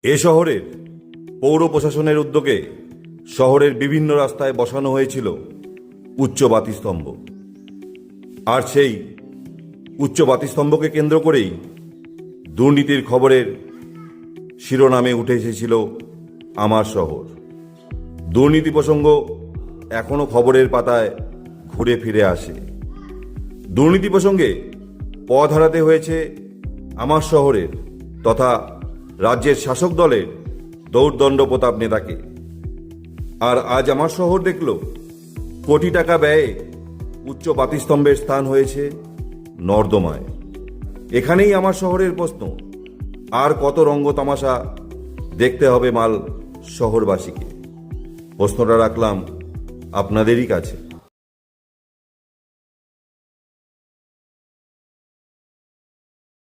এ শহরের পৌর প্রশাসনের উদ্যোগে শহরের বিভিন্ন রাস্তায় বসানো হয়েছিল উচ্চ বাতিস্তম্ভ। আর সেই উচ্চ বাতিস্তম্ভকে কেন্দ্র করেই দুর্নীতির খবরের শিরোনামে উঠে এসেছিল আমার শহর। দুর্নীতি প্রসঙ্গ এখনও খবরের পাতায় ঘুরে ফিরে আসে। দুর্নীতি প্রসঙ্গে পথ হারাতে হয়েছে আমার শহরের তথা রাজ্যের শাসক দলের দৌর্দণ্ড প্রতাপ নেতাকে। আর আজ আমার শহর দেখল কোটি টাকা ব্যয়ে উচ্চ বাতিস্তম্ভের স্থান হয়েছে নর্দমায়। এখানেই আমার শহরের প্রশ্ন, আর কত রঙ্গ তামাশা দেখতে হবে মাল শহরবাসীকে? প্রশ্নটা রাখলাম আপনাদেরই কাছে।